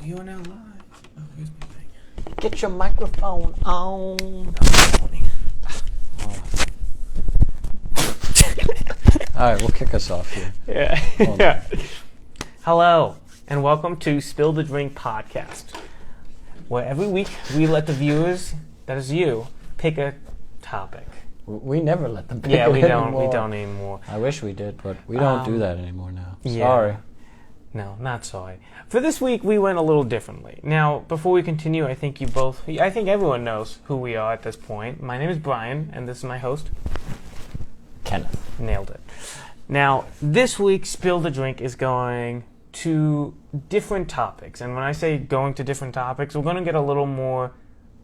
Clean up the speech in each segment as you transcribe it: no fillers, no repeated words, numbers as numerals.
You are now live. Oh, here's my thing. Get your microphone on. All right, we'll kick us off here. Yeah. Hello, and welcome to Spill the Drink podcast, where every week we let the viewers, that is you, pick a topic. We never let them pick Yeah, it we don't. anymore. We don't anymore. I wish we did, but we don't do that anymore now. Yeah. Sorry. No, not sorry. For this week, we went a little differently. Now, before we continue, I think everyone knows who we are at this point. My name is Brian, and this is my host, Kenneth. Nailed it. Now, this week, Spill the Drink is going to different topics. And when I say going to different topics, we're going to get a little more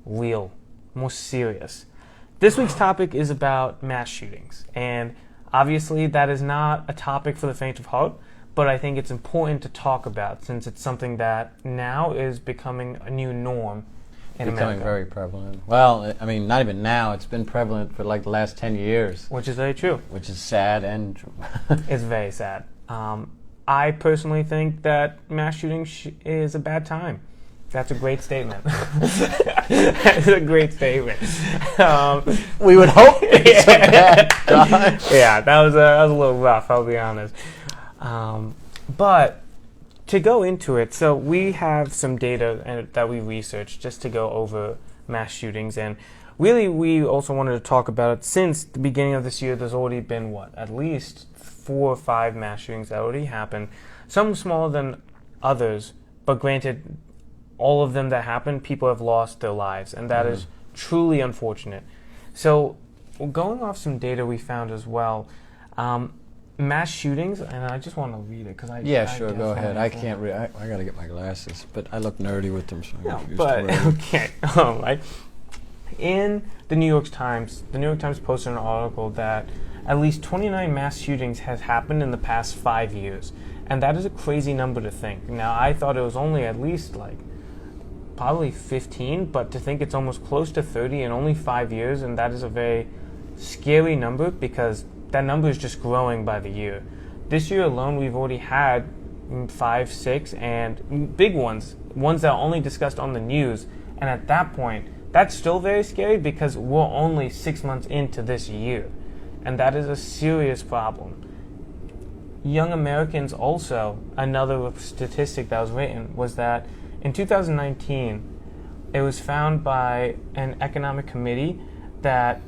real, more serious. This week's topic is about mass shootings. And obviously, that is not a topic for the faint of heart, but I think it's important to talk about since it's something that now is becoming a new norm in America. Becoming very prevalent. Well, I mean, not even now. It's been prevalent for like the last 10 years. Which is very true. Which is sad and true. It's very sad. I personally think that mass shooting is a bad time. That's a great statement. That's a great statement. We would hope it's a bad time. Yeah, that was a little rough, I'll be honest. But to go into it, so we have some data that we researched just to go over mass shootings, and really we also wanted to talk about it since the beginning of this year. There's already been, at least 4 or 5 mass shootings that already happened, some smaller than others, but granted, all of them that happened, people have lost their lives, and that is truly unfortunate. So going off some data we found as well, mass shootings, and I just want to read it because I go ahead. I can't read. I got to get my glasses, but I look nerdy with them, so okay, all right. In the New York Times posted an article that at least 29 mass shootings has happened in the past 5 years, and that is a crazy number to think. Now, I thought it was only at least probably 15, but to think it's almost close to 30 in only 5 years, and that is a very scary number because that number is just growing by the year. This year alone, we've already had 5, 6, and big ones that are only discussed on the news. And at that point, that's still very scary because we're only 6 months into this year. And that is a serious problem. Young Americans also, another statistic that was written, was that in 2019, it was found by an economic committee that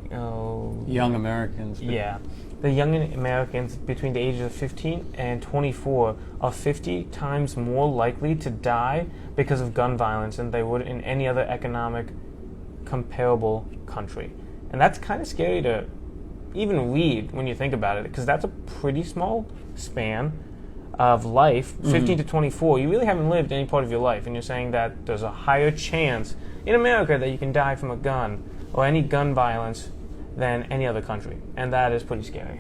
young Americans. Yeah. The young Americans between the ages of 15 and 24 are 50 times more likely to die because of gun violence than they would in any other economic comparable country. And that's kind of scary to even read when you think about it, because that's a pretty small span of life, 15 to 24. You really haven't lived any part of your life, and you're saying that there's a higher chance in America that you can die from a gun or any gun violence than any other country, and that is pretty scary.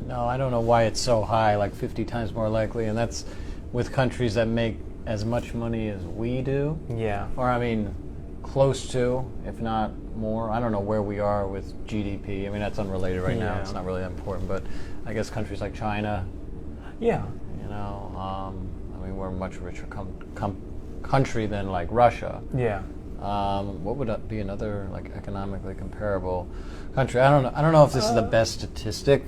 No, I don't know why it's so high, like 50 times more likely, and that's with countries that make as much money as we do. Yeah. Or, I mean, close to, if not more. I don't know where we are with GDP. I mean, that's unrelated right now. It's not really that important, but I guess countries like China. Yeah. I mean, we're a much richer country than, like, Russia. Yeah. What would be another economically comparable country? I don't know if this is the best statistic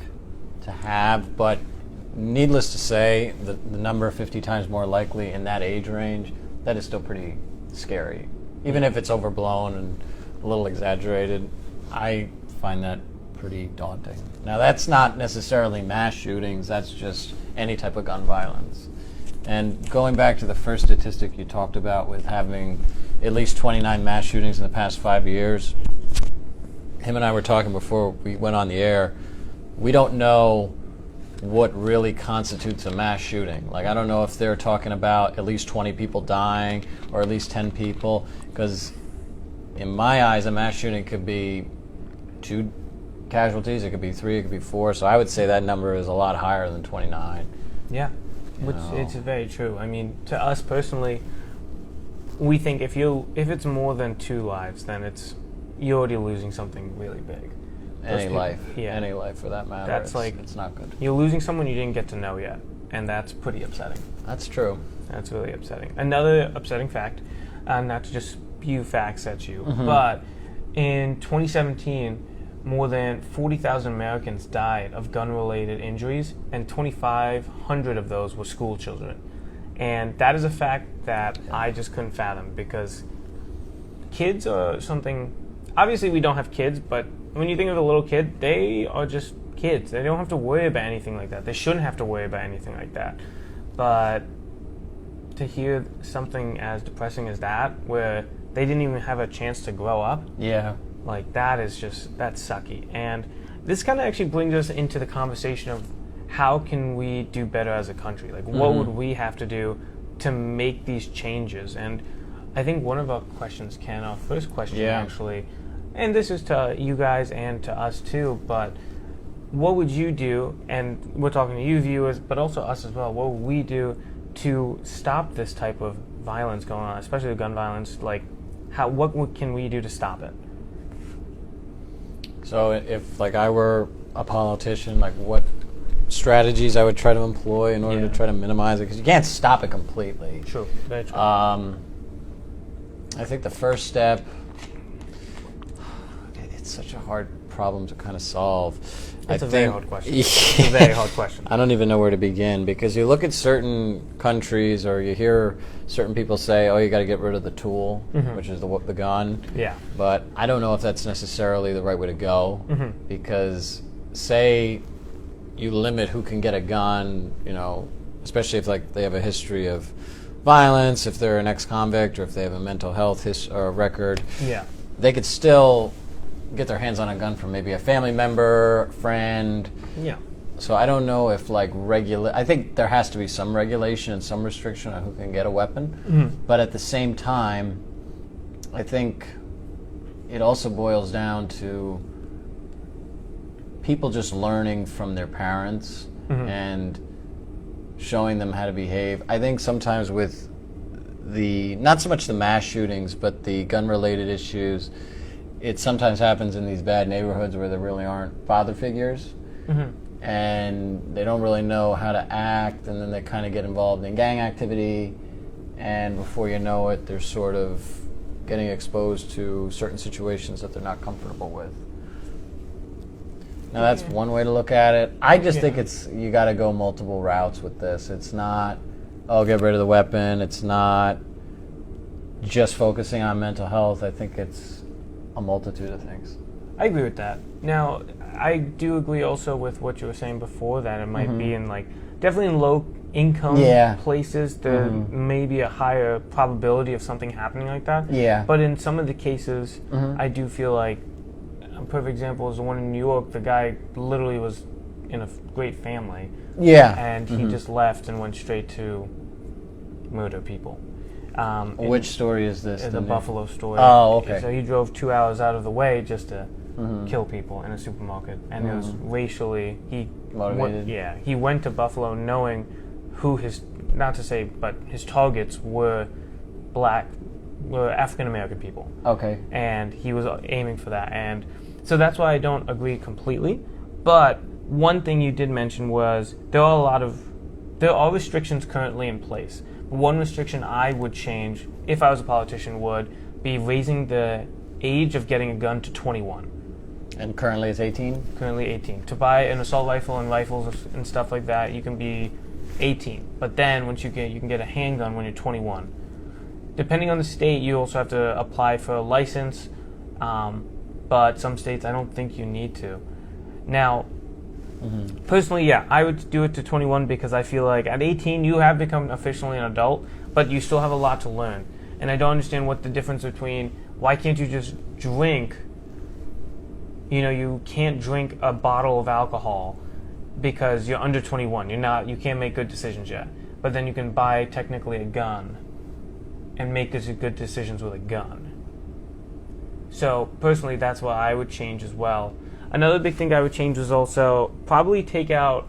to have, but needless to say, the number 50 times more likely in that age range, that is still pretty scary. Even if it's overblown and a little exaggerated, I find that pretty daunting. Now, that's not necessarily mass shootings, that's just any type of gun violence. And going back to the first statistic you talked about with having at least 29 mass shootings in the past 5 years, him and I were talking before we went on the air. We don't know what really constitutes a mass shooting. I don't know if they're talking about at least 20 people dying or at least 10 people, because in my eyes, a mass shooting could be 2 casualties, it could be 3, it could be 4. So I would say that number is a lot higher than 29. Yeah, it's very true. I mean, to us personally, we think if it's more than 2 lives, then you're already losing something really big. Any life for that matter. It's not good. You're losing someone you didn't get to know yet, and that's pretty upsetting. That's true. That's really upsetting. Another upsetting fact, not to just spew facts at you, but in 2017, more than 40,000 Americans died of gun-related injuries, and 2,500 of those were school children. And that is a fact that I just couldn't fathom, because kids are something... Obviously, we don't have kids, but when you think of a little kid, they are just kids. They don't have to worry about anything like that. They shouldn't have to worry about anything like that. But to hear something as depressing as that, where they didn't even have a chance to grow up, Yeah. like that's sucky. And this kind of actually brings us into the conversation of how can we do better as a country? Like, what would we have to do to make these changes? And I think one of our questions, Ken, our first question actually, and this is to you guys and to us too, but what would you do, and we're talking to you viewers, but also us as well, what would we do to stop this type of violence going on, especially gun violence? Like, what can we do to stop it? So if, like, I were a politician, like, what strategies I would try to employ in order to try to minimize it? Because you can't stop it completely. True. Very true. I think the first step, it's such a hard problem to kind of solve. It's a very hard question. It's a very hard question. I don't even know where to begin, because you look at certain countries, or you hear certain people say, oh, you got to get rid of the tool, which is the gun. Yeah. But I don't know if that's necessarily the right way to go, because say you limit who can get a gun, you know, especially if, like, they have a history of violence, if they're an ex-convict, or if they have a mental health record, they could still get their hands on a gun from maybe a family member, friend. Yeah. So I don't know if, like, I think there has to be some regulation and some restriction on who can get a weapon. But at the same time, I think it also boils down to people just learning from their parents and showing them how to behave. I think sometimes with not so much the mass shootings, but the gun-related issues, it sometimes happens in these bad neighborhoods where there really aren't father figures, and they don't really know how to act, and then they kind of get involved in gang activity, and before you know it, they're sort of getting exposed to certain situations that they're not comfortable with. Now, that's one way to look at it. I just think you got to go multiple routes with this. It's not, oh, get rid of the weapon. It's not just focusing on mental health. I think it's a multitude of things. I agree with that. Now, I do agree also with what you were saying before, that it might be in, like, definitely in low income places, there may be a higher probability of something happening like that. Yeah. But in some of the cases, I do feel like a perfect example is the one in New York. The guy literally was in a great family. Yeah. And he just left and went straight to murder people. Which story is this? The Buffalo story. Oh, okay. So he drove 2 hours out of the way just to kill people in a supermarket, and it was racially motivated. He went to Buffalo knowing who his his targets were African American people. Okay. And he was aiming for that, and so that's why I don't agree completely. But one thing you did mention was there are restrictions currently in place. One restriction I would change, if I was a politician, would be raising the age of getting a gun to 21. And currently it's 18? Currently 18. To buy an assault rifle and rifles and stuff like that, you can be 18. But then once you can get a handgun when you're 21. Depending on the state, you also have to apply for a license. But some states, I don't think you need to. Now, personally, I would do it to 21 because I feel like at 18 you have become officially an adult, but you still have a lot to learn. And I don't understand what the difference between, why can't you just drink? You know, you can't drink a bottle of alcohol because you're under 21. You can't make good decisions yet. But then you can buy technically a gun and make good decisions with a gun. So personally, that's what I would change as well. Another big thing I would change was also probably take out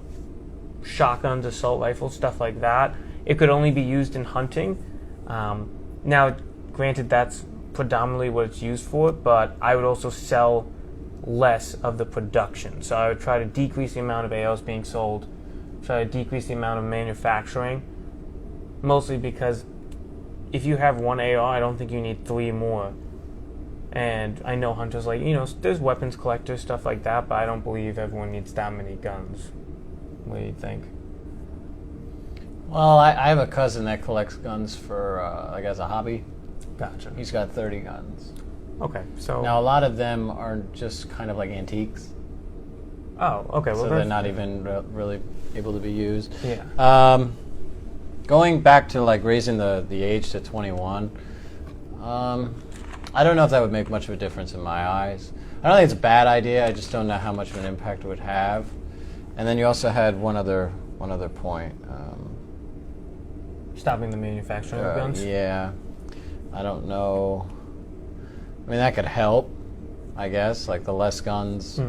shotguns, assault rifles, stuff like that. It could only be used in hunting. Now, granted, that's predominantly what it's used for, but I would also sell less of the production. So I would try to decrease the amount of ARs being sold, try to decrease the amount of manufacturing, mostly because if you have one AR, I don't think you need 3 more. And I know hunters there's weapons collectors, stuff like that, but I don't believe everyone needs that many guns. What do you think? Well, I have a cousin that collects guns for, as a hobby. Gotcha. He's got 30 guns. Okay, so... Now, a lot of them are just kind of like antiques. Oh, okay. Well, so they're not even really able to be used. Yeah. Going back to raising the age to 21, I don't know if that would make much of a difference in my eyes. I don't think it's a bad idea. I just don't know how much of an impact it would have. And then you also had one other point. Stopping the manufacturing of guns? Yeah. I don't know. I mean, that could help, I guess. The less guns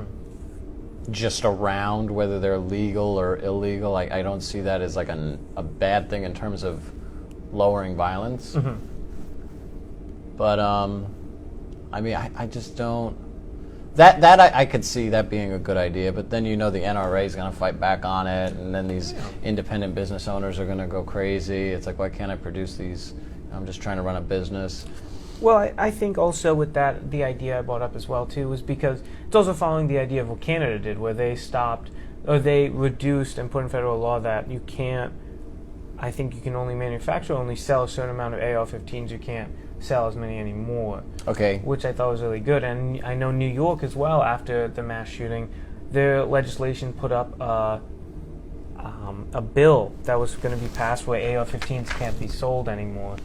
just around, whether they're legal or illegal. I don't see that as a bad thing in terms of lowering violence. Mm-hmm. But I mean, I just don't. That I could see that being a good idea. But then the NRA is going to fight back on it, and then these independent business owners are going to go crazy. It's why can't I produce these? I'm just trying to run a business. Well, I think also with that, the idea I brought up as well, too, was because it's also following the idea of what Canada did, where they stopped, or they reduced and put in federal law that you can't, I think you can only manufacture, only sell a certain amount of AR-15s, you can't sell as many anymore. Okay. Which I thought was really good. And I know New York as well, after the mass shooting, their legislation put up a bill that was going to be passed where AR-15s can't be sold anymore.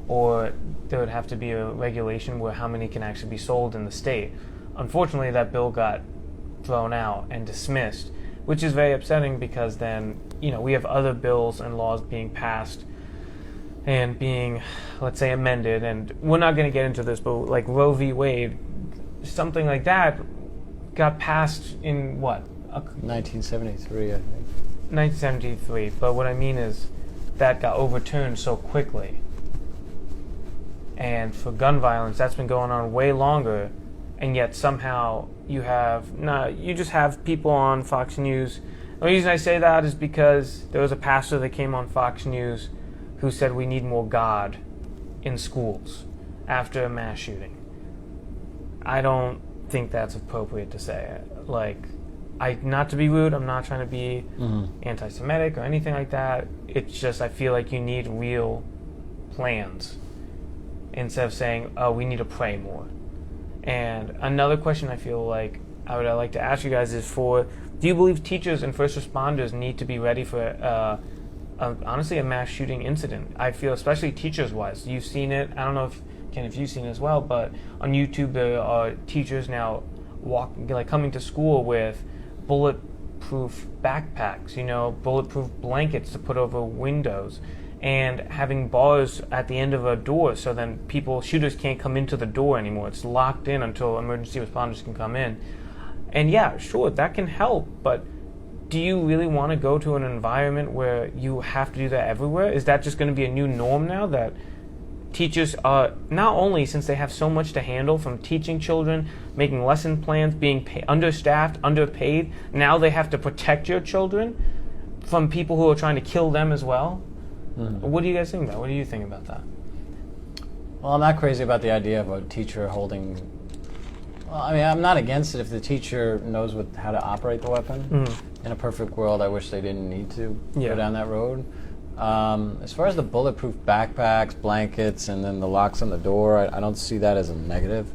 Or there would have to be a regulation where how many can actually be sold in the state. Unfortunately, that bill got thrown out and dismissed, which is very upsetting because then, we have other bills and laws being passed and being, let's say, amended. And we're not going to get into this, but like Roe v. Wade, something like that got passed in what? 1973, I think. 1973. But what I mean is that got overturned so quickly. And for gun violence, that's been going on way longer, and yet somehow you just have people on Fox News. The reason I say that is because there was a pastor that came on Fox News who said we need more God in schools after a mass shooting. I don't think that's appropriate to say. Not to be rude, I'm not trying to be anti-Semitic or anything like that. It's just I feel like you need real plans instead of saying, oh, we need to pray more. And another question I feel like I would like to ask you guys is do you believe teachers and first responders need to be ready for honestly a mass shooting incident? I feel especially teachers-wise. You've seen it. I don't know if you've seen it as well, but on YouTube there are teachers now coming to school with bulletproof backpacks, bulletproof blankets to put over windows, and having bars at the end of a door so then shooters can't come into the door anymore. It's locked in until emergency responders can come in. And yeah, sure, that can help, but do you really want to go to an environment where you have to do that everywhere? Is that just going to be a new norm now that teachers are, not only since they have so much to handle from teaching children, making lesson plans, being understaffed, underpaid, now they have to protect your children from people who are trying to kill them as well? Mm-hmm. What do you guys think about? What do you think about that? Well, I'm not crazy about the idea of a teacher holding. Well, I mean, I'm not against it if the teacher knows how to operate the weapon. Mm-hmm. In a perfect world, I wish they didn't need to go down that road. As far as the bulletproof backpacks, blankets, and then the locks on the door, I don't see that as a negative.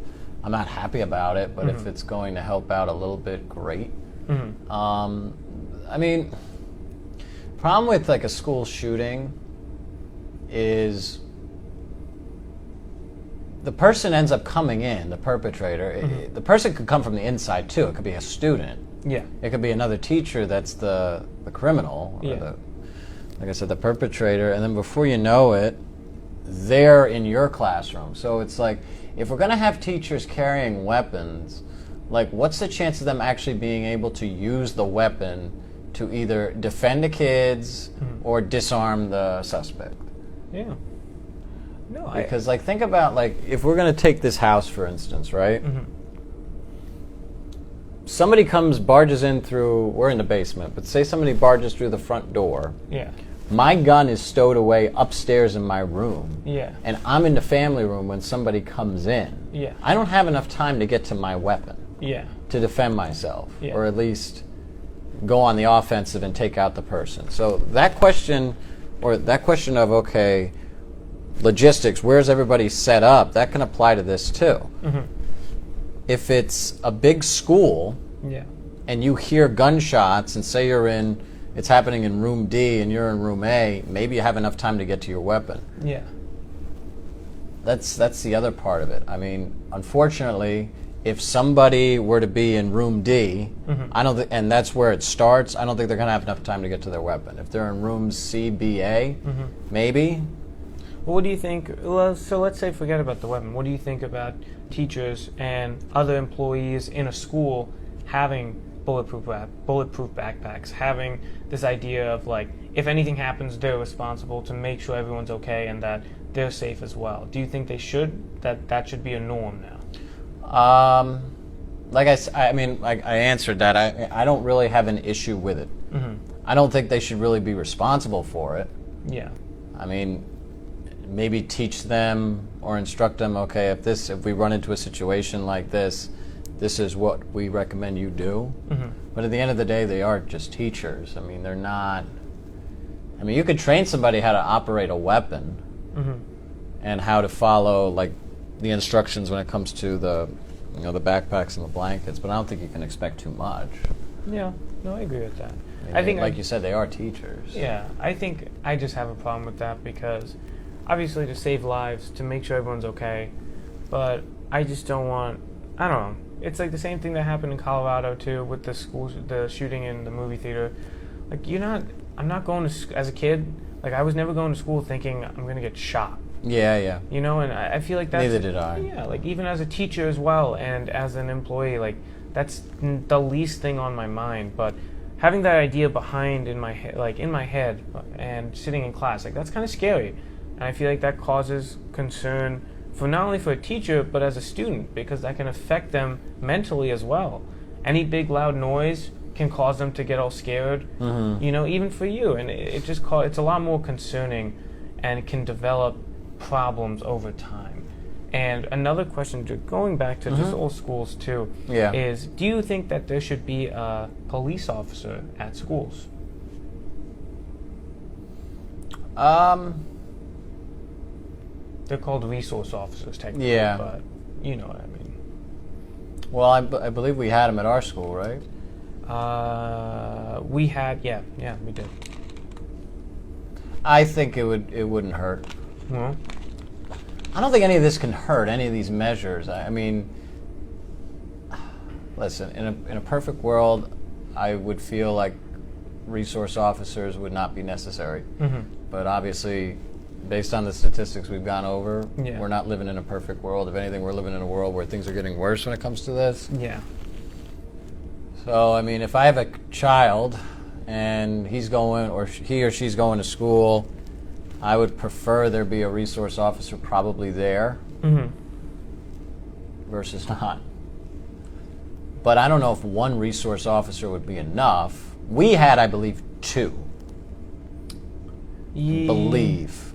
I'm not happy about it, but if it's going to help out a little bit, great. Mm-hmm. I mean, problem with a school shooting is the person ends up coming in, the perpetrator. Mm-hmm. The person could come from the inside too. It could be a student. Yeah. It could be another teacher that's the criminal. Or like I said, the perpetrator. And then before you know it, they're in your classroom. So it's if we're going to have teachers carrying weapons, what's the chance of them actually being able to use the weapon to either defend the kids or disarm the suspect? Yeah. No, because think about if we're going to take this house for instance, right? Mm-hmm. Somebody barges in through. We're in the basement, but say somebody barges through the front door. Yeah. My gun is stowed away upstairs in my room. Yeah. And I'm in the family room when somebody comes in. Yeah. I don't have enough time to get to my weapon Yeah. to defend myself, Yeah. or at least go on the offensive and take out the person. So that question, of, okay, logistics, where's everybody set up, that can apply to this too. Mm-hmm. If it's a big school Yeah. and you hear gunshots and say it's happening in room D and you're in room A, maybe you have enough time to get to your weapon. Yeah. That's the other part of it. I mean, unfortunately, if somebody were to be in room D, I don't and that's where it starts, I don't think they're going to have enough time to get to their weapon. If they're in rooms C, B, A, maybe. Well, what do you think? Well, so let's say forget about the weapon. What do you think about teachers and other employees in a school having bulletproof backpacks, having this idea of like, if anything happens, they're responsible to make sure everyone's okay and that they're safe as well? Do you think they should? That should be a norm now? Like I answered that. I don't really have an issue with it. I don't think they should really be responsible for it. Yeah. I mean, maybe teach them or instruct them, okay, if we run into a situation like this is what we recommend you do. But at the end of the day, they are just teachers. I mean, they're not. I mean, you could train somebody how to operate a weapon and how to follow like the instructions when it comes to the backpacks and the blankets, but I don't think you can expect too much. Yeah, no, I agree with that. I think, like you said, they are teachers. Yeah, I think I just have a problem with that because obviously to save lives, to make sure everyone's okay, but I just don't want, I don't know, it's like the same thing that happened in Colorado too with the shooting in the movie theater. Like I'm not going to, as a kid, like I was never going to school thinking I'm going to get shot. Yeah. You know, and I feel like that's... Neither did I. Yeah, like even as a teacher as well and as an employee, like that's the least thing on my mind. But having that idea in my head and sitting in class, like that's kind of scary. And I feel like that causes concern for not only for a teacher, but as a student, because that can affect them mentally as well. Any big loud noise can cause them to get all scared, you know, even for you. And it's a lot more concerning and can develop problems over time. And another question, going back to just old schools too, is do you think that there should be a police officer at schools? They're called resource officers technically, but you know what I mean. Well, I believe we had them at our school, right? We had, yeah, we did. I think it wouldn't hurt. Well, I don't think any of this can hurt, any of these measures. I mean, listen, in a perfect world, I would feel like resource officers would not be necessary. But obviously, based on the statistics we've gone over, we're not living in a perfect world. If anything, we're living in a world where things are getting worse when it comes to this. Yeah. So, I mean, if I have a child and he's going, or he or she's going to school, I would prefer there be a resource officer probably there versus not. But I don't know if one resource officer would be enough. We had, I believe, 2. Believe.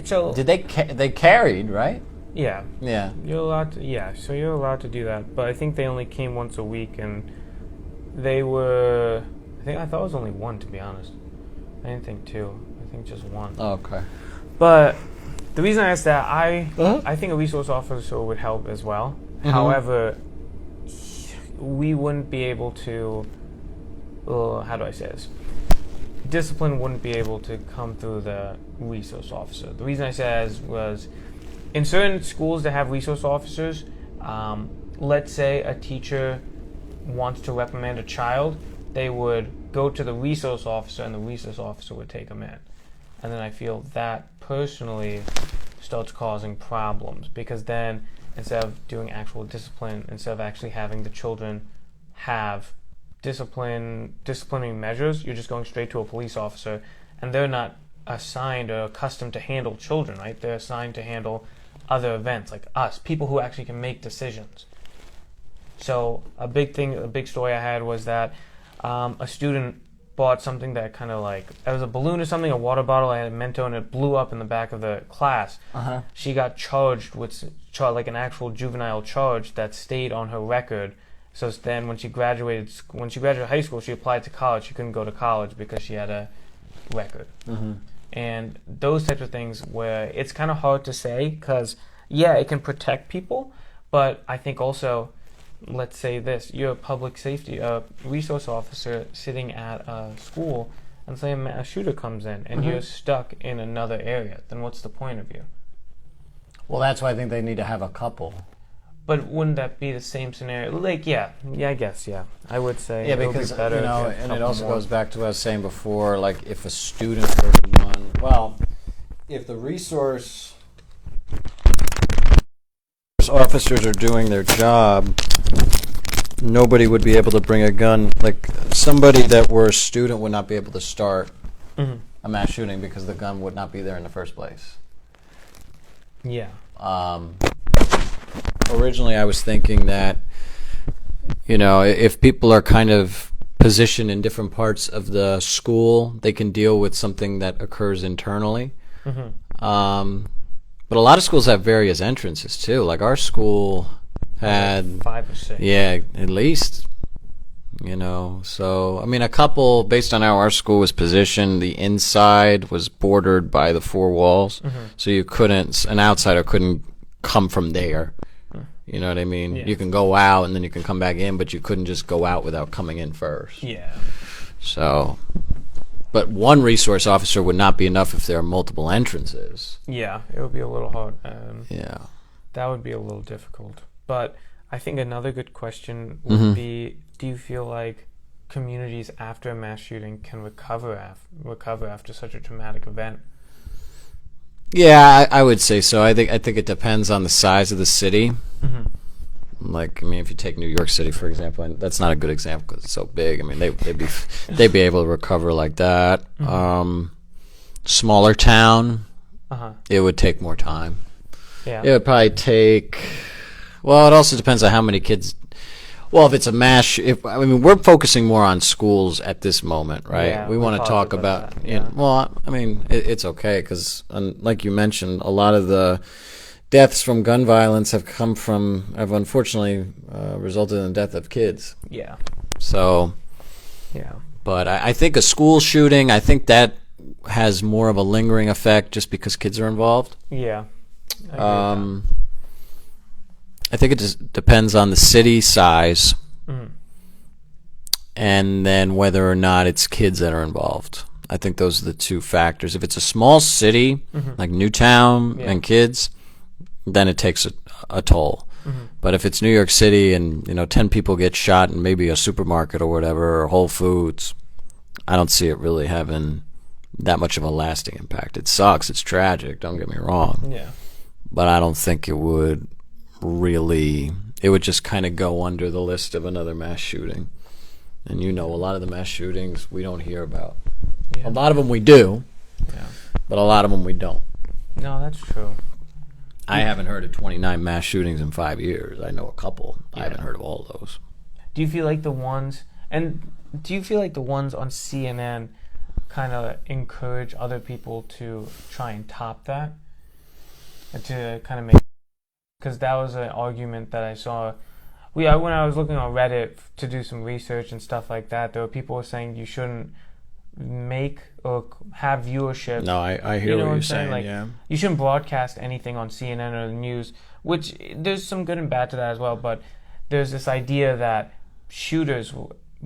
So did they carried, right? Yeah. Yeah. You're allowed to. So you're allowed to do that. But I think they only came once a week, and they were. I thought it was only 1, to be honest. I didn't think 2. I think just 1. Oh, okay. But the reason I asked that, I think a resource officer would help as well. However, we wouldn't be able to. How do I say this? Discipline wouldn't be able to come through the resource officer. The reason I said was, in certain schools that have resource officers, let's say a teacher wants to reprimand a child, they would go to the resource officer and the resource officer would take them in. And then I feel that personally starts causing problems, because then instead of doing actual discipline, instead of actually having the children have disciplining measures, you're just going straight to a police officer, and they're not assigned or accustomed to handle children, right? They're assigned to handle other events like us, people who actually can make decisions. So a big story I had was that a student bought something that kind of like, it was a balloon or something, a water bottle, I had a Mento, and it blew up in the back of the class. She got charged with like an actual juvenile charge that stayed on her record. So then when she graduated high school, she applied to college. She couldn't go to college because she had a record. And those types of things where it's kind of hard to say, because yeah, it can protect people, but I think also, let's say this, you're a public safety resource officer sitting at a school, and say a shooter comes in and you're stuck in another area, then what's the point of you? Well, that's why I think they need to have a couple. But wouldn't that be the same scenario? Like, yeah, I guess, yeah. I would say Yeah, it would because, be better you know, if you and have it also more. goes back to what I was saying before, like, if a student were to run, well, if the resource officers are doing their job, nobody would be able to bring a gun. Like, somebody that were a student would not be able to start a mass shooting because the gun would not be there in the first place. Yeah. Originally, I was thinking that, you know, if people are kind of positioned in different parts of the school, they can deal with something that occurs internally. But a lot of schools have various entrances too. Like our school had 5 or 6. yeah, at least, you know. So I mean, a couple based on how our school was positioned. The inside was bordered by the 4 walls, so an outsider couldn't come from there. You know what I mean? Yeah. You can go out and then you can come back in, but you couldn't just go out without coming in first. Yeah. So, but one resource officer would not be enough if there are multiple entrances. Yeah, it would be a little hard. Yeah. That would be a little difficult. But I think another good question would be, do you feel like communities after a mass shooting can recover after such a traumatic event? Yeah, I would say so. I think it depends on the size of the city. Like, I mean, if you take New York City, for example, and that's not a good example because it's so big. I mean, they'd be able to recover like that. Smaller town, it would take more time. Yeah. It would probably take. Well, it also depends on how many kids. Well, if it's a mass, I mean, we're focusing more on schools at this moment, right? Yeah, we we want to talked talk about about. that, yeah. Well, I mean, it's okay because, like you mentioned, a lot of the deaths from gun violence have unfortunately resulted in the death of kids. Yeah. So, Yeah. but I think a school shooting, I think that has more of a lingering effect just because kids are involved. Yeah. I agree with I think it just depends on the city size and then whether or not it's kids that are involved. I think those are the two factors. If it's a small city like Newtown and kids, then it takes a toll. But if it's New York City and 10 people get shot in maybe a supermarket or whatever or Whole Foods, I don't see it really having that much of a lasting impact. It sucks. It's tragic. Don't get me wrong. that. Yeah. But I don't think it would really. It would just kind of go under the list of another mass shooting. And a lot of the mass shootings we don't hear about. Yeah. A lot of them we do, Yeah. but a lot of them we don't. No, that's true. I haven't heard of 29 mass shootings in 5 years. I know a couple. I Yeah. haven't heard of all those. Do you feel like the ones on CNN kind of encourage other people to try and top that? And to kind of make, because that was an argument that I saw. When I was looking on Reddit to do some research and stuff like that, there were people who were saying you shouldn't make or have viewership. No, I hear what you're saying. Like, Yeah. you shouldn't broadcast anything on CNN or the news, which there's some good and bad to that as well, but there's this idea that shooters,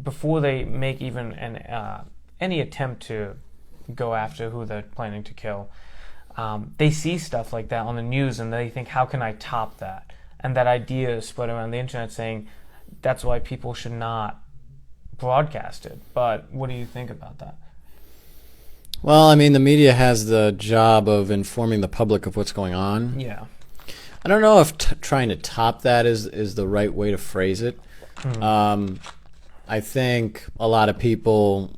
before they make even any attempt to go after who they're planning to kill, they see stuff like that on the news and they think, how can I top that? And that idea is spread around the internet saying that's why people should not broadcast it. But what do you think about that? Well, I mean, the media has the job of informing the public of what's going on. Yeah. I don't know if trying to top that is the right way to phrase it. I think a lot of people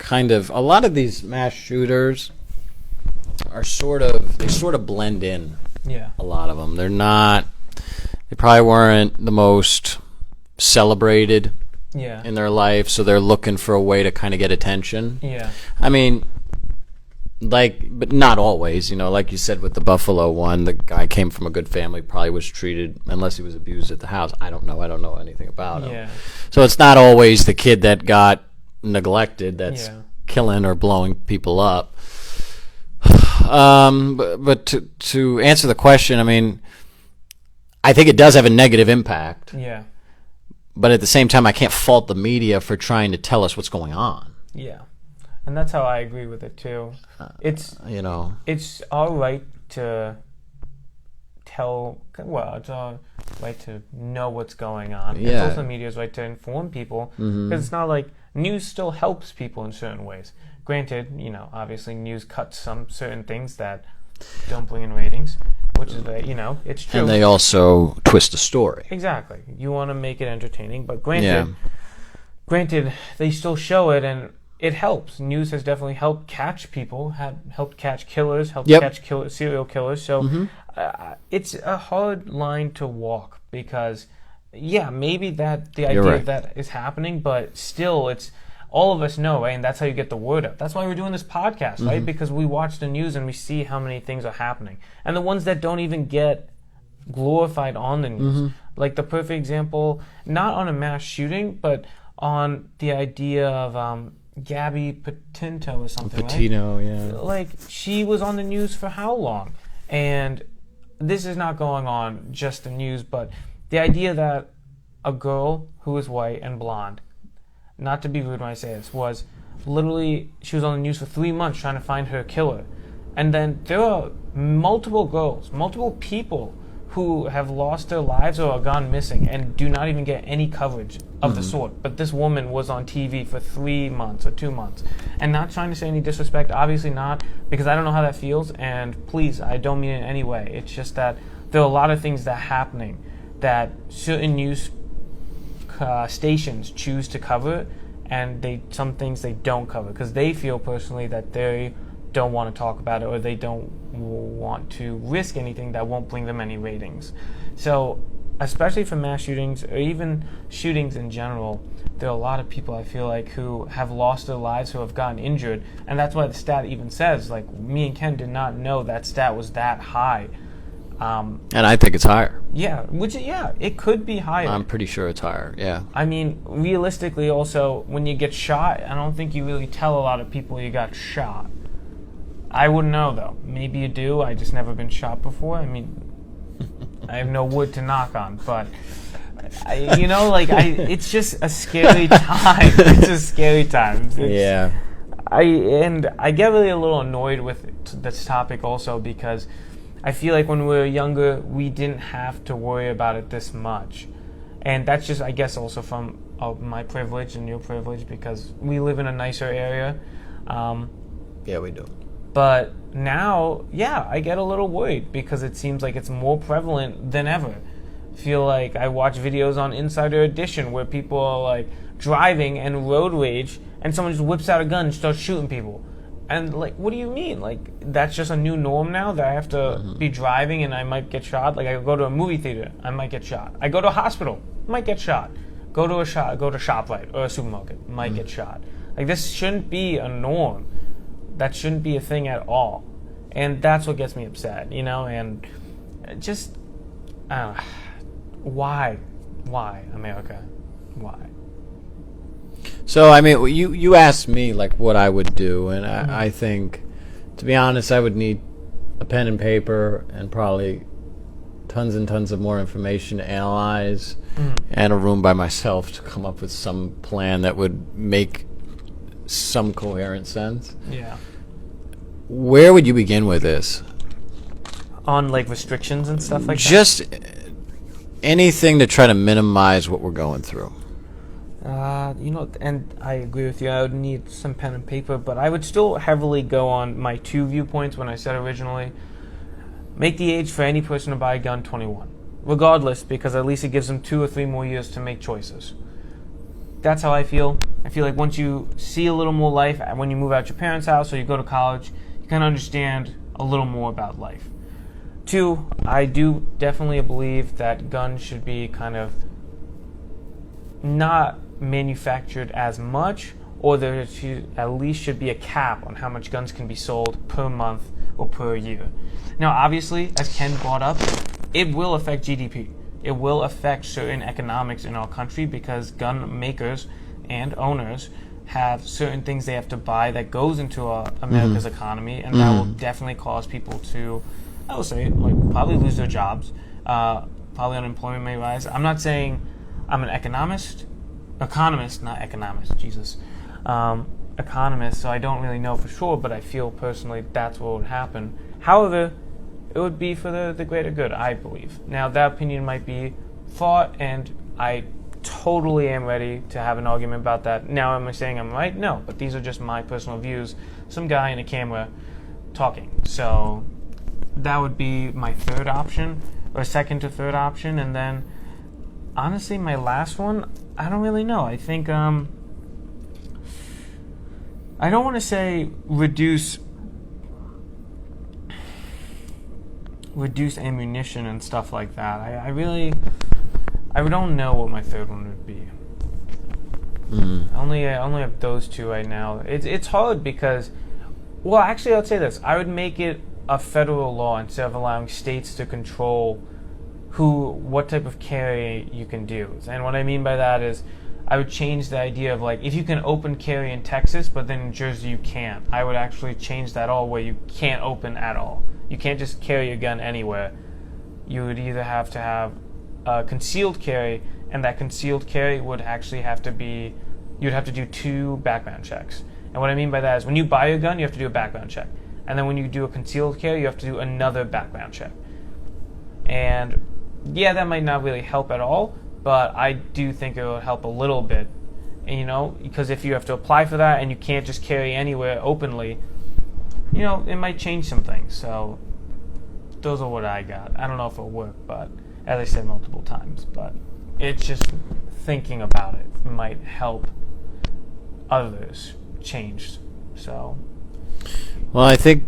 a lot of these mass shooters are sort of blend in. Yeah. A lot of them. They probably weren't the most celebrated Yeah. in their life, so they're looking for a way to kind of get attention. Yeah. I mean, but not always. Like you said with the Buffalo one, the guy came from a good family, probably was treated, unless he was abused at the house. I don't know anything about him. Yeah. So it's not always the kid that got neglected that's Yeah. killing or blowing people up. But to answer the question, I mean, I think it does have a negative impact. Yeah. But at the same time, I can't fault the media for trying to tell us what's going on. Yeah. And that's how I agree with it too. It's our right to it's our right to know what's going on. Yeah. It's also the media's right to inform people, because it's not like news still helps people in certain ways. Granted, obviously news cuts some certain things that don't bring in ratings, which is it's true. And they also twist the story. Exactly. You want to make it entertaining, but granted, they still show it, and it helps. News has definitely helped catch people, helped catch killers, catch serial killers. So it's a hard line to walk, because, maybe the idea of that is happening, but still, it's all of us know, right? And that's how you get the word out. That's why we're doing this podcast, right? Because we watch the news and we see how many things are happening. And the ones that don't even get glorified on the news. Like the perfect example, not on a mass shooting, but on the idea of Gabby Petito or something, Petito, right? Like, she was on the news for how long? And this is not going on just the news, but the idea that a girl who is white and blonde, not to be rude when I say this, was literally, she was on the news for 3 months trying to find her killer. And then there are multiple girls, multiple people who have lost their lives or are gone missing and do not even get any coverage of the sort. But this woman was on TV for 3 months or 2 months. And not trying to say any disrespect, obviously not, because I don't know how that feels, and please, I don't mean it in any way. It's just that there are a lot of things that are happening that certain news stations choose to cover, and some things they don't cover because they feel personally that they don't want to talk about it, or they don't want to risk anything that won't bring them any ratings. So especially for mass shootings, or even shootings in general, there are a lot of people, I feel like, who have lost their lives, who have gotten injured, and that's why the stat even says, like, me and Ken did not know that stat was that high. And I think it's higher. It could be higher. I'm pretty sure it's higher, yeah. I mean, realistically also, when you get shot, I don't think you really tell a lot of people you got shot. I wouldn't know, though. Maybe you do. I just never been shot before. I mean, I have no wood to knock on, but, it's just a scary time. It's a scary time. I get really a little annoyed with this topic also, because I feel like when we were younger, we didn't have to worry about it this much. And that's just, I guess, also from my privilege and your privilege, because we live in a nicer area. Yeah, we do. But now, I get a little worried, because it seems like it's more prevalent than ever. I feel like I watch videos on Insider Edition where people are like driving and road rage, and someone just whips out a gun and starts shooting people. And, like, what do you mean? Like, that's just a new norm now, that I have to be driving and I might get shot? Like, I go to a movie theater, I might get shot. I go to a hospital, might get shot. Go to ShopRite or a supermarket, might get shot. Like, this shouldn't be a norm. That shouldn't be a thing at all. And that's what gets me upset, and just, why? Why, America? Why? So, I mean, you asked me, like, what I would do, and I think, to be honest, I would need a pen and paper and probably tons and tons of more information to analyze, and a room by myself to come up with some plan that would make some coherent sense. Yeah. Where would you begin with this? On, like, restrictions and stuff like that? Just anything to try to minimize what we're going through. And I agree with you. I would need some pen and paper, but I would still heavily go on my two viewpoints when I said originally, make the age for any person to buy a gun 21. Regardless, because at least it gives them 2 or 3 more years to make choices. That's how I feel. I feel like once you see a little more life, when you move out your parents' house or you go to college, you kind of understand a little more about life. 2, I do definitely believe that guns should be kind of not manufactured as much, or there at least should be a cap on how much guns can be sold per month or per year. Now, obviously, as Ken brought up, it will affect GDP. It will affect certain economics in our country because gun makers and owners have certain things they have to buy that goes into America's economy, and that will definitely cause people to, I would say, like, probably lose their jobs. Probably unemployment may rise. I'm not saying I'm an economist, not economist, Jesus. Economist, so I don't really know for sure, but I feel personally that's what would happen. However, it would be for the greater good, I believe. Now, that opinion might be fought, and I totally am ready to have an argument about that. Now, am I saying I'm right? No, but these are just my personal views. Some guy in a camera talking. So that would be my third option, or second to third option. And then, honestly, my last one, I don't really know. I think, I don't want to say reduce ammunition and stuff like that. I don't know what my third one would be. I only have those two right now. It's hard because, well, actually, I'll say this. I would make it a federal law instead of allowing states to control what type of carry you can do. And what I mean by that is, I would change the idea of, like, if you can open carry in Texas, but then in Jersey you can't. I would actually change that all where you can't open at all. You can't just carry a gun anywhere. You would either have to have concealed carry, and that concealed carry would actually have to be, you'd have to do 2 background checks. And what I mean by that is, when you buy a gun, you have to do a background check. And then when you do a concealed carry, you have to do another background check. And yeah, that might not really help at all, but I do think it will help a little bit. And, because if you have to apply for that and you can't just carry anywhere openly, it might change some things. So those are what I got. I don't know if it'll work, but as I said multiple times, but it's just thinking about it might help others change. So, well, I think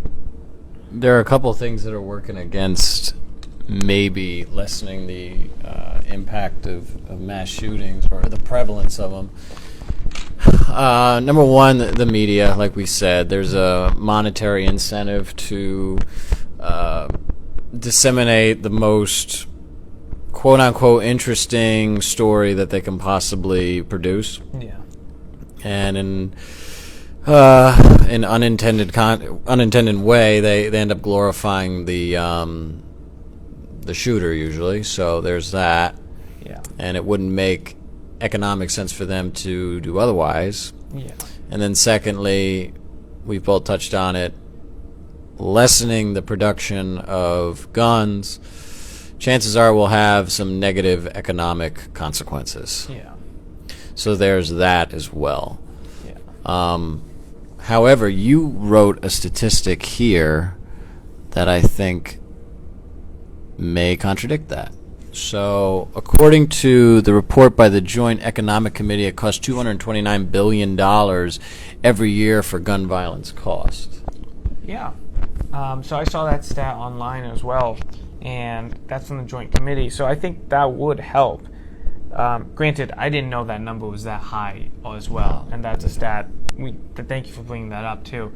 there are a couple of things that are working against maybe lessening the impact of mass shootings or the prevalence of them. Number one, the media, like we said, there's a monetary incentive to disseminate the most quote-unquote interesting story that they can possibly produce. Yeah. And in an unintended way, they end up glorifying the shooter usually. So there's that. Yeah. And it wouldn't make economic sense for them to do otherwise. Yeah. And then secondly, we've both touched on it, lessening the production of guns, chances are we'll have some negative economic consequences. Yeah. So there's that as well. Yeah. However, you wrote a statistic here that I think may contradict that. So, according to the report by the Joint Economic Committee, it costs $229 billion every year for gun violence costs. Yeah. So I saw that stat online as well, and that's from the Joint Committee. So I think that would help. Granted, I didn't know that number was that high as well, and that's a stat. Thank you for bringing that up, too.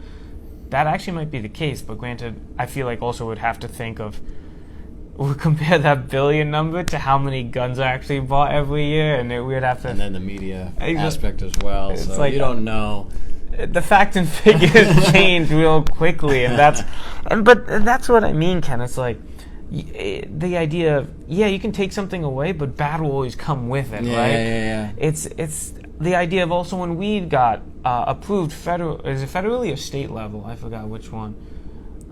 That actually might be the case, but granted, I feel like also we'd have to think of, we'll compare that billion number to how many guns are actually bought every year, and we'd have to... And then the media aspect as well, so like, you don't know. The fact and figures change real quickly, and but that's what I mean, Ken. It's like, the idea of, you can take something away, but bad will always come with it, right? Yeah. It's the idea of also when weed got approved is it federally or state level? I forgot which one.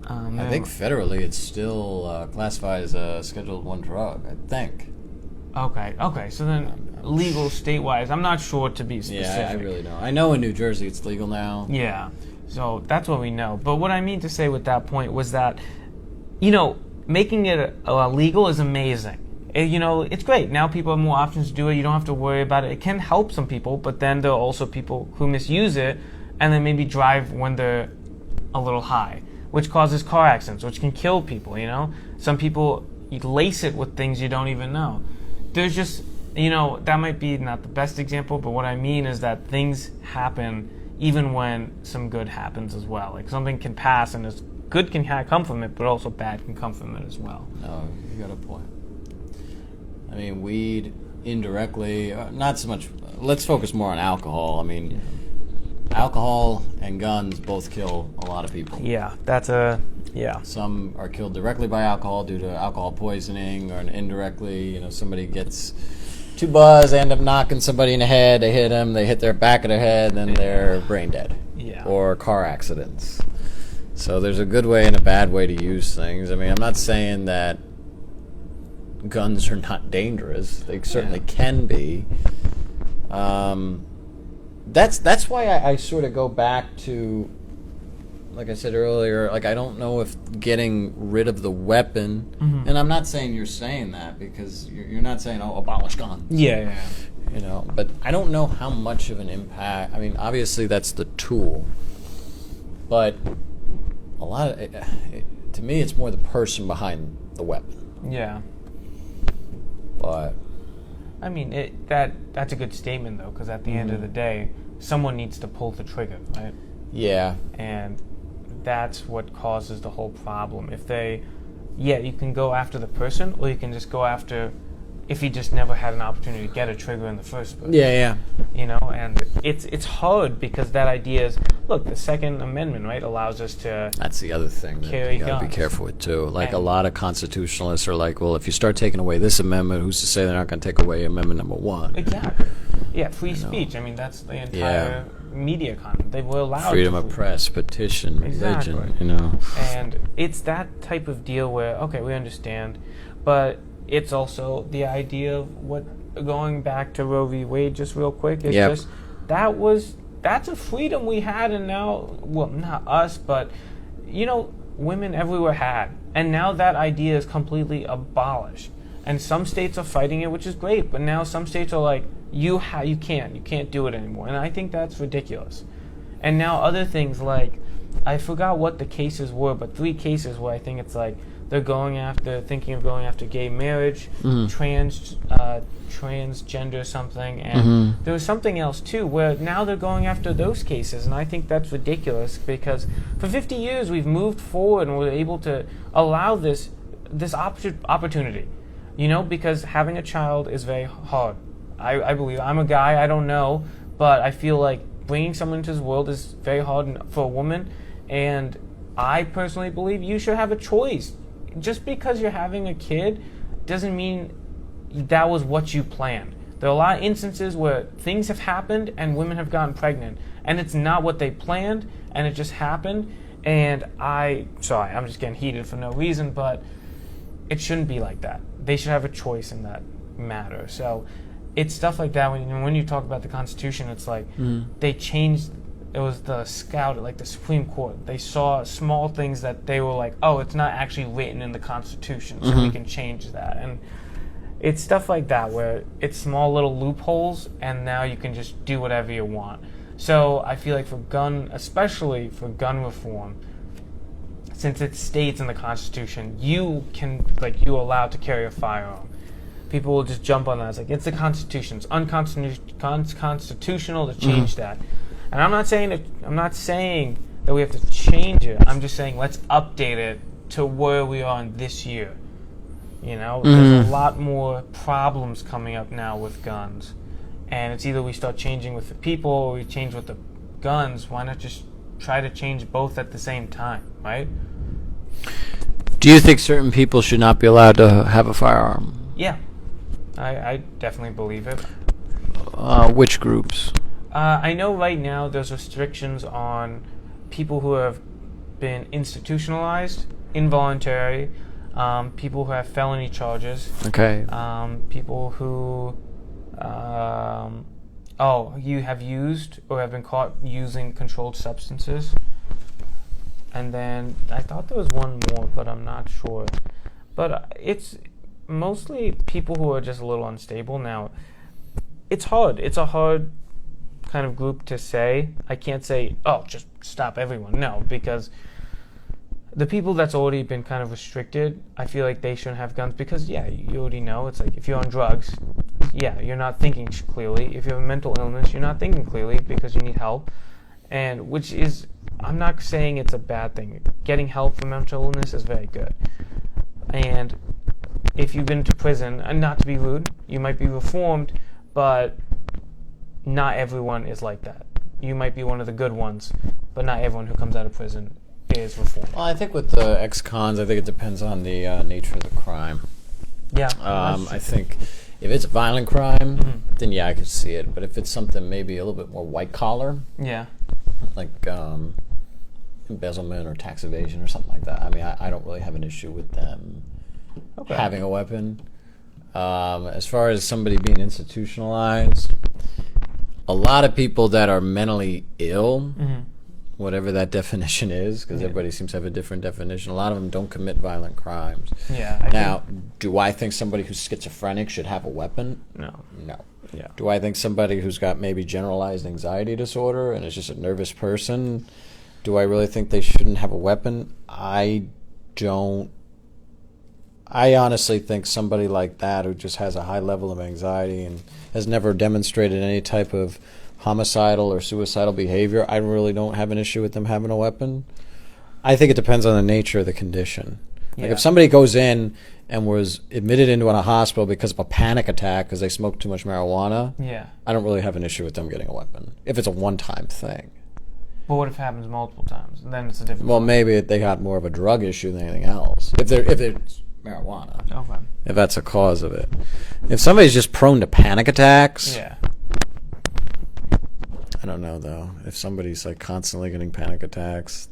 I think federally it's still classified as a Schedule 1 drug, I think. Okay. So then legal state-wise, I'm not sure to be specific. Yeah, I really don't. I know in New Jersey it's legal now. Yeah, so that's what we know. But what I mean to say with that point was that, making it legal is amazing. It's great. Now people have more options to do it. You don't have to worry about it. It can help some people, but then there are also people who misuse it and then maybe drive when they're a little high, which causes car accidents, which can kill people, Some people lace it with things you don't even know. There's just that might be not the best example, but what I mean is that things happen even when some good happens as well. Like something can pass and good can come from it, but also bad can come from it as well. No, you got a point. I mean, weed indirectly, not so much. Let's focus more on alcohol. I mean, alcohol and guns both kill a lot of people. Yeah, Some are killed directly by alcohol due to alcohol poisoning, or indirectly, somebody gets too buzzed, they end up knocking somebody in the head, they hit them, they hit their back of their head, then they're brain dead. Yeah. Or car accidents. So there's a good way and a bad way to use things. I mean, I'm not saying that guns are not dangerous. They certainly can be. That's why I sort of go back to, like I said earlier, like I don't know if getting rid of the weapon, and I'm not saying you're saying that, because you're not saying, abolish guns. Yeah. But I don't know how much of an impact. I mean, obviously that's the tool, but a lot of to me, it's more the person behind the weapon. Yeah. But I mean, that's a good statement though, because at the end of the day, someone needs to pull the trigger, right? Yeah. And that's what causes the whole problem. You can go after the person, or you can just go after if he just never had an opportunity to get a trigger in the first place. Yeah. And it's hard because that idea is, look, the Second Amendment, right, allows us to. That's the other thing that carry you got to be guns. careful with too. Like And- a lot of constitutionalists are like, well, if you start taking away this amendment, who's to say they're not going to take away amendment number 1? Exactly. Yeah, free speech. I mean, that's the entire media content. They were allowed Freedom to of press, petition, Exactly. religion. And it's that type of deal where, okay, we understand, but it's also the idea of going back to Roe v. Wade just real quick, it's just, that's a freedom we had, and now, well, not us, but, women everywhere had. And now that idea is completely abolished. And some states are fighting it, which is great, but now some states are like, you can't do it anymore. And I think that's ridiculous. And now other things like, I forgot what the cases were, but 3 cases where I think it's like they're thinking of going after gay marriage, transgender something, and there was something else too where now they're going after those cases, and I think that's ridiculous because for 50 years we've moved forward and we're able to allow this opportunity, because having a child is very hard. I believe, I'm a guy, I don't know, but I feel like bringing someone into this world is very hard for a woman, and I personally believe you should have a choice. Just because you're having a kid doesn't mean that was what you planned. There are a lot of instances where things have happened and women have gotten pregnant, and it's not what they planned, and it just happened, and I'm just getting heated for no reason, but it shouldn't be like that. They should have a choice in that matter. So it's stuff like that. When you talk about the Constitution, it's like they changed. It was the Supreme Court. They saw small things that they were like, oh, it's not actually written in the Constitution, so we can change that. And it's stuff like that where it's small little loopholes, and now you can just do whatever you want. So I feel like especially for gun reform, since it states in the Constitution, you're allowed to carry a firearm. People will just jump on that. It's like, it's the Constitution. It's unconstitutional to change that. And I'm not saying that we have to change it. I'm just saying let's update it to where we are in this year. There's a lot more problems coming up now with guns. And it's either we start changing with the people or we change with the guns. Why not just try to change both at the same time, right? Do you think certain people should not be allowed to have a firearm? Yeah. I definitely believe it. Which groups? I know right now there's restrictions on people who have been institutionalized, involuntary, people who have felony charges. Okay. People who you have used or have been caught using controlled substances. And then I thought there was one more, but I'm not sure. But it's mostly people who are just a little unstable. Now, it's hard. It's a hard kind of group to say. I can't say, just stop everyone. No, because the people that's already been kind of restricted, I feel like they shouldn't have guns because, you already know. It's like if you're on drugs, yeah, you're not thinking clearly. If you have a mental illness, you're not thinking clearly because you need help. And which is, I'm not saying it's a bad thing. Getting help for mental illness is very good. And if you've been to prison, and not to be rude, you might be reformed, but not everyone is like that. You might be one of the good ones, but not everyone who comes out of prison is reformed. Well, I think with the ex-cons, I think it depends on the nature of the crime. Yeah. I think if it's a violent crime, then yeah, I could see it. But if it's something maybe a little bit more white-collar, yeah. like embezzlement or tax evasion or something like that, I mean, I don't really have an issue with them having a weapon. As far as somebody being institutionalized, a lot of people that are mentally ill, whatever that definition is, because everybody seems to have a different definition, a lot of them don't commit violent crimes. Yeah. Now, do I think somebody who's schizophrenic should have a weapon? No. Yeah. Do I think somebody who's got maybe generalized anxiety disorder and is just a nervous person, do I really think they shouldn't have a weapon? I don't. I honestly think somebody like that who just has a high level of anxiety and has never demonstrated any type of homicidal or suicidal behavior, I really don't have an issue with them having a weapon. I think it depends on the nature of the condition. Like if somebody goes in and was admitted into a hospital because of a panic attack because they smoked too much marijuana, I don't really have an issue with them getting a weapon if it's a one-time thing. But what if it happens multiple times? Then it's a different. Well, maybe they got more of a drug issue than anything else. If it's marijuana, okay. If that's a cause of it. If somebody's just prone to panic attacks, I don't know though. If somebody's like constantly getting panic attacks,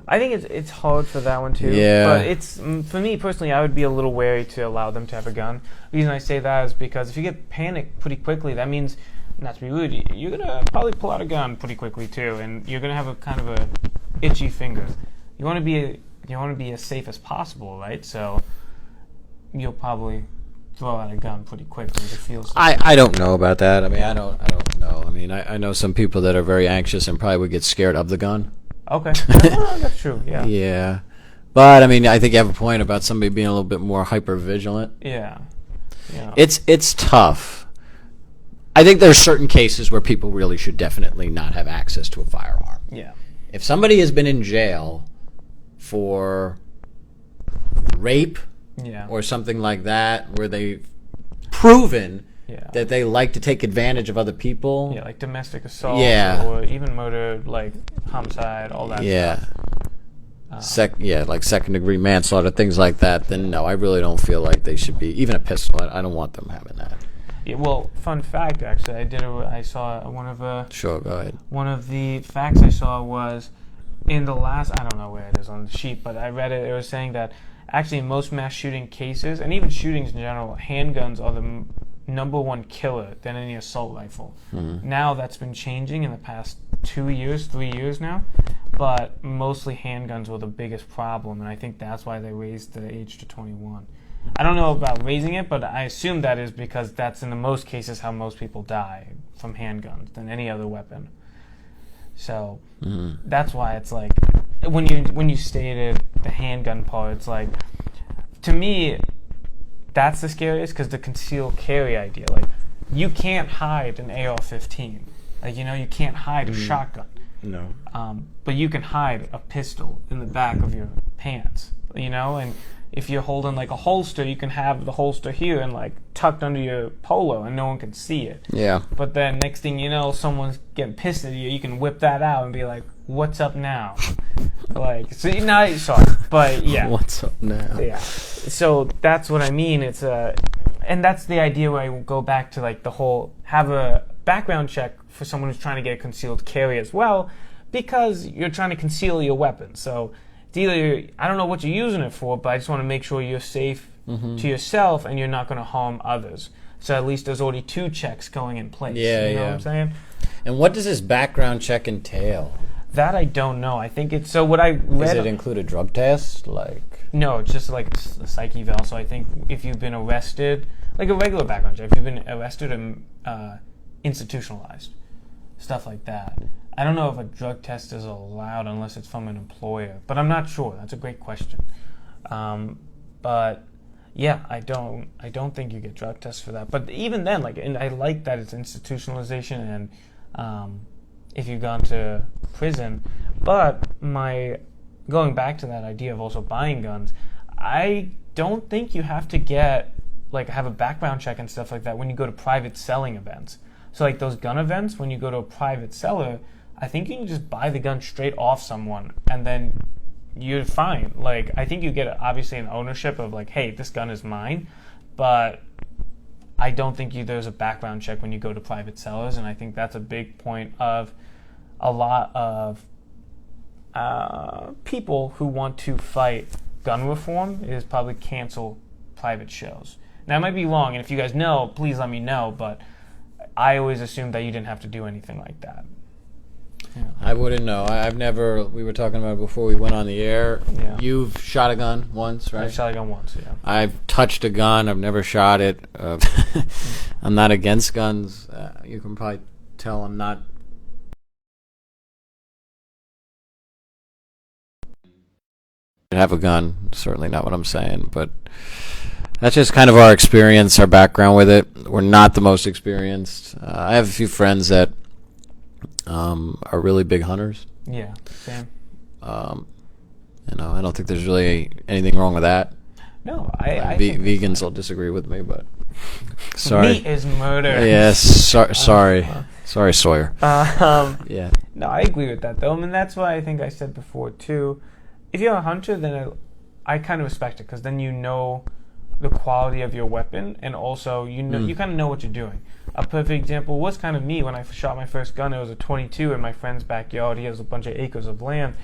I think it's hard for that one too. Yeah. But it's for me personally, I would be a little wary to allow them to have a gun. The reason I say that is because if you get panicked pretty quickly, that means, not to be rude, you're gonna probably pull out a gun pretty quickly too, and you're gonna have a kind of a itchy finger. You want to be as safe as possible, right? So you'll probably throw out a gun pretty quickly to feel safe. I don't know about that. I mean, I don't know. I mean, I know some people that are very anxious and probably would get scared of the gun. Okay. That's true, yeah. Yeah. But, I mean, I think you have a point about somebody being a little bit more hyper-vigilant. Yeah. It's tough. I think there's certain cases where people really should definitely not have access to a firearm. Yeah. If somebody has been in jail for rape or something like that, where they've proven that they like to take advantage of other people. Yeah, like domestic assault or even murder, like homicide, all that stuff. Like second-degree manslaughter, things like that, then no, I really don't feel like they should be, even a pistol, I don't want them having that. Yeah, well, fun fact, actually, I saw Sure, go ahead. One of the facts I saw was in the last, I don't know where it is on the sheet, but I read it was saying that actually in most mass shooting cases, and even shootings in general, handguns are the number one killer than any assault rifle. Now that's been changing in the past 3 years now, but mostly handguns were the biggest problem, and I think that's why they raised the age to 21. I don't know about raising it, but I assume that is because that's in the most cases how most people die from handguns than any other weapon. So that's why it's like when you stated the handgun part, it's like, to me, that's the scariest, because the concealed carry idea, like, you can't hide an AR-15, like, you can't hide a shotgun. No. But you can hide a pistol in the back of your pants, and if you're holding like a holster, you can have the holster here and like tucked under your polo and no one can see it. Yeah. But then next thing you know, someone's getting pissed at you, you can whip that out and be like, what's up now? Like, so sorry, but yeah. What's up now? Yeah. So that's what I mean. It's and that's the idea where I go back to like the whole, have a background check for someone who's trying to get a concealed carry as well, because you're trying to conceal your weapon. So it's either, I don't know what you're using it for, but I just want to make sure you're safe to yourself and you're not going to harm others. So at least there's already 2 checks going in place. Yeah, you know what I'm saying? And what does this background check entail? That I don't know. I think it's, so what I read... Does it include a drug test? No, it's just like a psych eval. So I think if you've been arrested, like a regular background check, if you've been arrested and institutionalized, stuff like that. I don't know if a drug test is allowed unless it's from an employer, but I'm not sure. That's a great question. But Yeah, I don't think you get drug tests for that. But even then, like, and I like that it's institutionalization, and if you've gone to prison. But going back to that idea of also buying guns, I don't think you have to have a background check and stuff like that when you go to private selling events. So like those gun events, when you go to a private seller, I think you can just buy the gun straight off someone, and then you're fine. Like, I think you get obviously an ownership of like, hey, this gun is mine, but I don't think there's a background check when you go to private sellers, and I think that's a big point of a lot of people who want to fight gun reform is probably cancel private shows. Now, I might be wrong, and if you guys know, please let me know, but I always assumed that you didn't have to do anything like that. Yeah. I wouldn't know. I've never. We were talking about it before we went on the air. Yeah. You've shot a gun once, right? I've shot a gun once, yeah. I've touched a gun. I've never shot it. I'm not against guns. You can probably tell I'm not. Have a gun. Certainly not what I'm saying, but that's just kind of our experience, our background with it. We're not the most experienced. I have a few friends that are really big hunters. Yeah, same. I don't think there's really anything wrong with that. No, I think vegans will disagree with me, but sorry. Meat is murder. Yes, sorry, sorry, Sawyer. Yeah. No, I agree with that though. I mean, that's why I think I said before too. If you're a hunter, then I kind of respect it, because then you know the quality of your weapon, and also you kind of know what you're doing. A perfect example was kind of me when I shot my first gun. It was a .22 in my friend's backyard. He has a bunch of acres of land,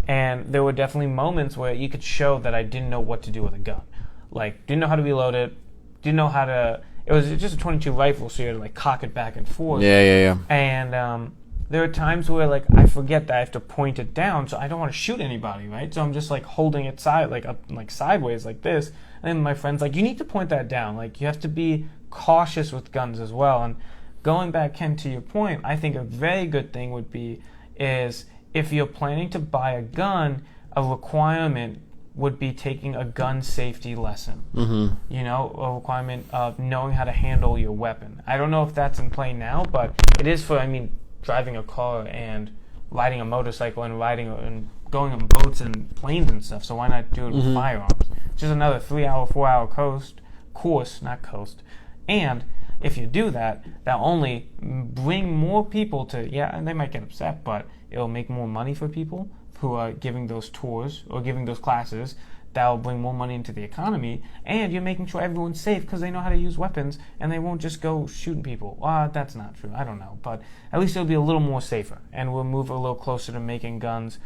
and there were definitely moments where you could show that I didn't know what to do with a gun. Like, didn't know how to reload it, didn't know how to. It was just a .22 rifle, so you had to like cock it back and forth. Yeah. And there are times where like I forget that I have to point it down, so I don't want to shoot anybody, right? So I'm just like holding it sideways like this. And then my friend's like, you need to point that down. Like, you have to be cautious with guns as well. And going back, Ken, to your point, I think a very good thing would be is if you're planning to buy a gun, a requirement would be taking a gun safety lesson. Mm-hmm. You know, a requirement of knowing how to handle your weapon. I don't know if that's in play now, but it is for, driving a car and riding a motorcycle and going on boats and planes and stuff. So why not do it with firearms? Just another 3-hour, 4-hour course. And if you do that, that'll only bring more people and they might get upset, but it'll make more money for people who are giving those tours or giving those classes. That'll bring more money into the economy, and you're making sure everyone's safe because they know how to use weapons and they won't just go shooting people. That's not true. I don't know. But at least it'll be a little more safer, and we'll move a little closer to making guns,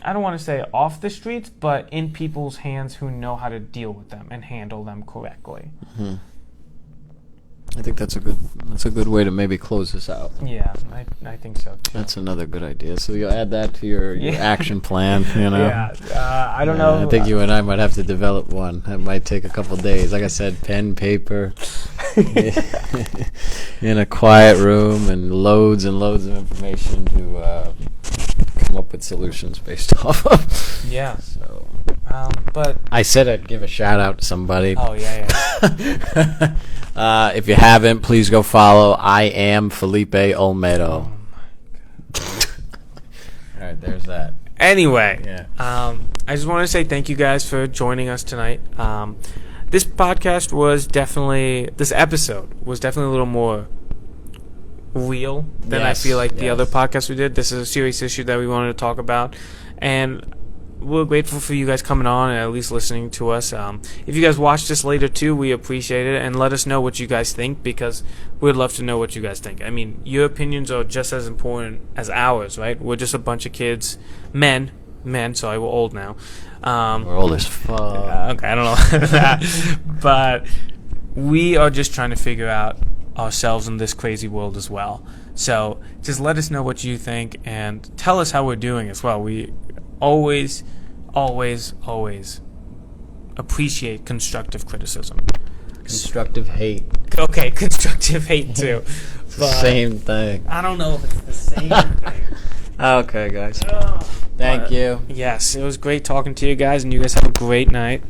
I don't want to say off the streets, but in people's hands who know how to deal with them and handle them correctly. Mm-hmm. I think that's a good way to maybe close this out. Yeah, I think so too. That's another good idea. So you'll add that to your action plan, you know? Yeah, I don't know. I think you and I might have to develop one. That might take a couple days. Like I said, pen, paper, in a quiet room, and loads of information to come up with solutions based off of. Yeah. So, but I said I'd give a shout out to somebody. Oh, yeah. If you haven't, please go follow. I am Felipe Olmedo. Oh my God. All right, there's that. Anyway, yeah. I just want to say thank you guys for joining us tonight. This episode was definitely a little more real than I feel like the other podcasts we did. This is a serious issue that we wanted to talk about, and we're grateful for you guys coming on and at least listening to us. If you guys watch this later too, we appreciate it, and let us know what you guys think, because we'd love to know what you guys think. Your opinions are just as important as ours, right? We're just a bunch of kids, men, sorry, we're old now. We're old as fuck. Okay, I don't know that, but we are just trying to figure out ourselves in this crazy world as well. So just let us know what you think, and tell us how we're doing as well. We always appreciate constructive criticism. Constructive hate. Okay, constructive hate too. It's the same thing. I don't know if it's the same thing. Okay, guys. Thank you. Yes, it was great talking to you guys, and you guys have a great night.